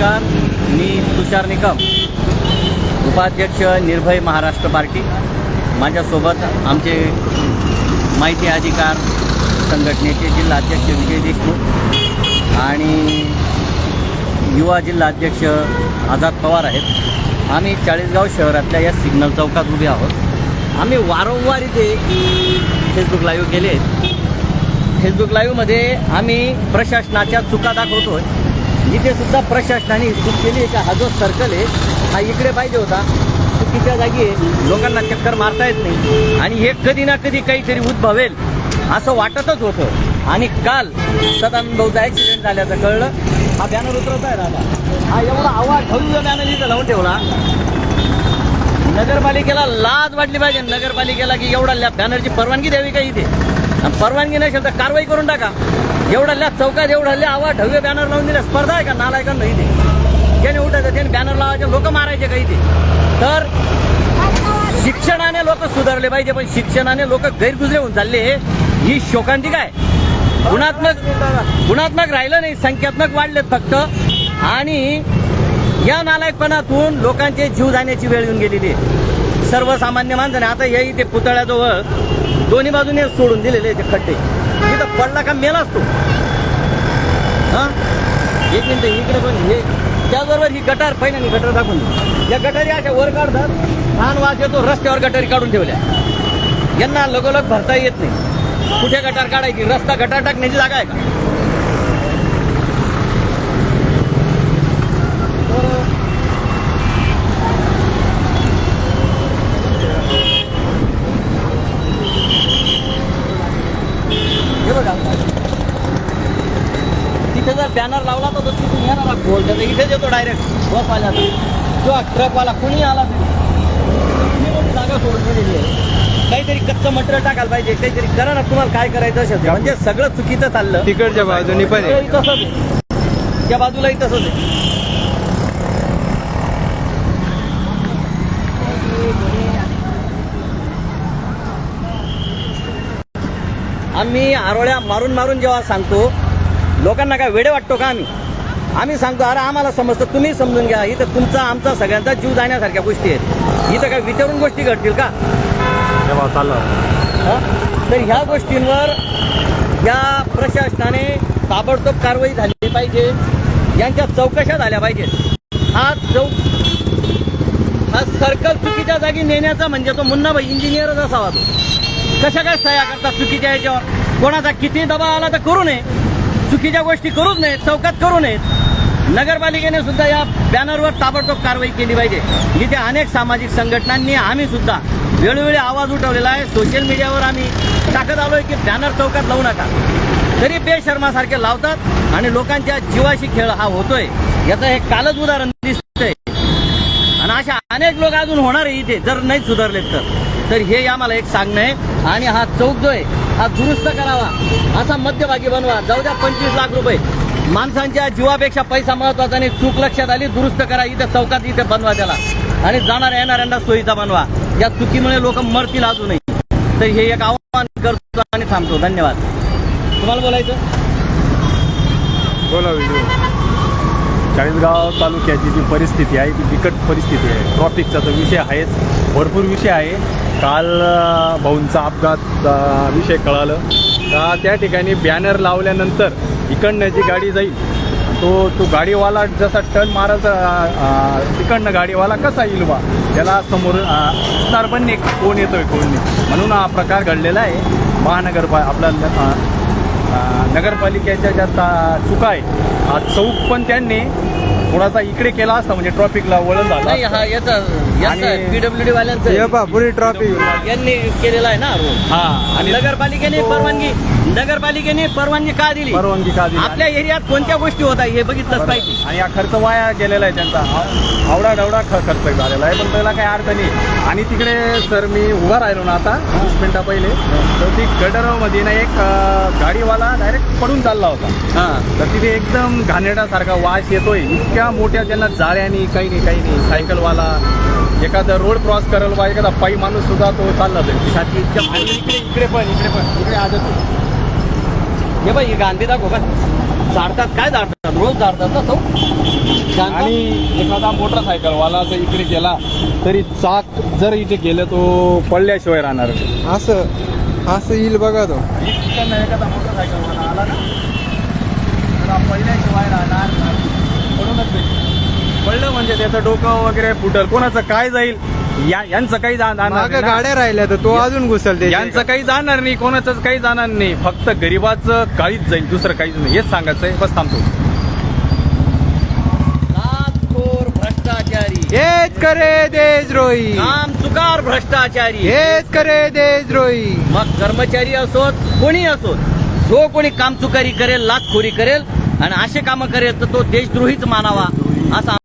नमस्कार, मी तुषार निकम, उपाध्यक्ष निर्भय महाराष्ट्र पार्टी। माझ्यासोबत आमचे माहिती अधिकार संघटनेचे जिल्हाध्यक्ष विजय देशमुख आणि युवा जिल्हाध्यक्ष आझाद पवार आहेत। आम्ही चाळीसगाव शहरातल्या या सिग्नल चौकात उभे आहोत। आम्ही वारंवार इथे फेसबुक लाईव्ह केले आहेत। फेसबुक लाईव्हमध्ये आम्ही प्रशासनाच्या चुका दाखवतो आहे। इथे सुद्धा प्रशासनाने चूक केली आहे का हा जो सर्कल आहे हा इकडे पाहिजे होता, चुकीच्या जागी आहे, लोकांना चक्कर मारता येत नाही आणि हे कधी ना कधी काहीतरी उद्भवेल असं वाटतच होतं। आणि काल सदानंद भाऊचा ॲक्सिडेंट झाल्याचं कळलं। हा बॅनर उतरवत आहे दादा, हा एवढा आवाज ठेवून बॅनर इथं लावून ठेवला। नगरपालिकेला लाज वाटली पाहिजे, नगरपालिकेला की एवढा बॅनरची परवानगी द्यावी का इथे, परवानगी नसेल तर कारवाई करून टाका। एवढ्या चौकात एवढ्या आवाज ठेवले बॅनर लावून दिल्या, स्पर्धा आहे का नालायकांना इथे? ज्याने उठायचं त्याने बॅनर लावायचे, लोक मारायचे का इथे? तर शिक्षणाने लोक सुधारले पाहिजे, पण शिक्षणाने लोक गैरगुजरे होऊन चालले। ही शोकांतिका आहे। गुणात्मक राहिलं नाही, संख्यात्मक वाढलेत फक्त। आणि या नालायकपणातून लोकांचे जीव जाण्याची वेळ येऊन गेलेली आहे। सर्वसामान्य माणसाने आता या इथे पुतळ्याजवळ दोन्ही बाजूने सोडून दिलेले ते खड्डे, इथं पडला का मेलाच तो। हां, एक मिनिट इकडे पण हे त्याचबरोबर ही गटार पहिल्याने गटार दाखवून या गटारी अशा वर काढतात, छान वास येतो, रस्त्यावर गटारी काढून ठेवल्या। यांना लगोलग भरता येत नाही। कुठे गटार काढायची? रस्ता गटार टाकण्याची जागा आहे का? तिथे जर बॅनर लावला तर तो तिथून येणारा बोल त्याचा इथेच येतो डायरेक्ट बसवाल्याचा किंवा ट्रकवाला कोणी आला तरी जागा सोडून दिलेली आहे। काहीतरी कच्चं मटेरियल टाकायला पाहिजे, काहीतरी करा ना। तुम्हाला काय करायचं असेल म्हणजे सगळं चुकीचं चाललं। तिकडच्या बाजूनी पण तसंच आहे, त्या बाजूलाही तसंच आहे। आम्ही आरोळ्या मारून मारून जेव्हा सांगतो लोकांना काय वेडे वाटतो का? आम्ही सांगतो अरे आम्हाला समजतं, तुम्ही समजून घ्या। इथं तुमचा आमचा सगळ्यांचा जीव जाण्यासारख्या गोष्टी आहेत। इथं काय विचारून गोष्टी घडतील का? तर ह्या गोष्टींवर या प्रशासनाने ताबडतोब कारवाई झाली पाहिजे, यांच्या चौकशा झाल्या पाहिजेत। हा सर्कल चुकीच्या जागी नेण्याचा म्हणजे तो मुन्नाभाई इंजिनियरच असावा। तो कशा काय सह्या करतात चुकीच्या याच्यावर? कोणाचा किती दबाव आला तर करू नये, चुकीच्या गोष्टी करूच नयेत, चौकात करू नयेत। नगरपालिकेने सुद्धा या बॅनरवर ताबडतोब कारवाई केली पाहिजे। इथे अनेक सामाजिक संघटनांनी आम्ही सुद्धा वेळोवेळी आवाज उठवलेला आहे। सोशल मीडियावर आम्ही टाकत आलोय की बॅनर चौकात लावू नका, तरी बेशर्मासारखे लावतात आणि लोकांच्या जीवाशी खेळ हा होतोय। याचं हे कालच उदाहरण दिसतंय आणि अशा अनेक लोक अजून होणार आहे इथे जर नाही सुधारलेत तर हे आम्हाला एक सांगणं आहे। आणि हा चौक जो आहे हा दुरुस्त करावा, असा मध्यभागी बनवा। जाऊ द्या 25 लाख रुपये, माणसांच्या जीवापेक्षा पैसा महत्वाचा नाही। चूक लक्षात आली, दुरुस्त करा। इथं चौकात इथे बनवा त्याला आणि जाणाऱ्या येणाऱ्यांना सोयीचा बनवा। या चुकीमुळे लोक मरतील अजूनही। तर हे एक आव्हान करतो आणि थांबतो। धन्यवाद। तुम्हाला बोलायचं? बोला व्हिडिओ। चाळीसगाव तालुक्याची जी परिस्थिती आहे ती बिकट परिस्थिती आहे। ट्रॉफिकचा तर विषय आहेच, भरपूर विषय आहे। काल भाऊंचा अपघात विषय कळालं का त्या ठिकाणी बॅनर लावल्यानंतर इकडनं जी गाडी जाईल तो गाडीवाला जसा टर्न मारायचा तिकडनं गाडीवाला कसा येईल बा, त्याला समोर दिसणार पण नाही कोण येतोय कोण नाही। म्हणून हा प्रकार घडलेला आहे। आपला नगरपालिकेच्या ज्या चुका आहे, हा चौक पण त्यांनी थोडासा इकडे केला असता म्हणजे ट्रॉफिकला वळण झालं। नाही, हा याचा पीडब्ल्यूडी वाल्यांचं पुरी ट्रॉफिक यांनी केलेला आहे ना रोड। हा, आणि नगरपालिकेने परवानगी का दिली? आपल्या एरियात कोणत्या गोष्टी होत आहे हे बघितलंच पाहिजे। आणि हा खर्च वाया गेलेला आहे त्यांचा, आवडा डवडा खर्च झालेला आहे, पण त्याला काही अर्थ नाही। आणि तिकडे सर मी उभा राहिलो ना आता 20 मिनिटा पहिले, तर ती गटरमध्ये ना एक गाडीवाला डायरेक्ट पडून चालला होता। तर तिथे एकदम घाणेरड्यासारखा वास येतोय। इतक्या मोठ्या त्यांना जाळ्यानी काही नाही। सायकलवाला एखादा रोड क्रॉस करायला बा, एखादा पायी माणूस सुद्धा तो चालला जाईल छाती इतक्या। इकडे आदत हे बाई गांधी दाखव का? झाडतात काय झाडतात? रोज झाडतात ना चौक। शांत. आणि एखादा मोटरसायकलवाला जर इकडे गेला तरी चाक जर इथे गेलं तो पडल्याशिवाय राहणार नाही. असं येईल बघा तो. इकडनं एखादा मोटरसायकलवाला आला ना तर पडल्याशिवाय राहणार नाही. पडूनच जाईल. पडलं म्हणजे त्याचं डोकं वगैरे फुटल, कोणाचं काय जाईल यांचं काही जाणार मागं नाही ना. गाड्या राहिल्या तर तो अजून घुसल यांचं काही जाणार नाही, कोणाचंच काही जाणार नाही, फक्त गरीबाचं काळीच जाईल, दुसरं काहीच नाही. हेच सांगायचंय. बस थांबतो. लाचखोर भ्रष्टाचारी, हेच करे देशद्रोही, काम चुकार भ्रष्टाचारी, हेच करे देशद्रोही. मग कर्मचारी असोत कोणी असोत, जो कोणी कामचुकारी करेल, लाचखोरी करेल आणि असे कामं करेल तर तो देशद्रोहीच मानावा असा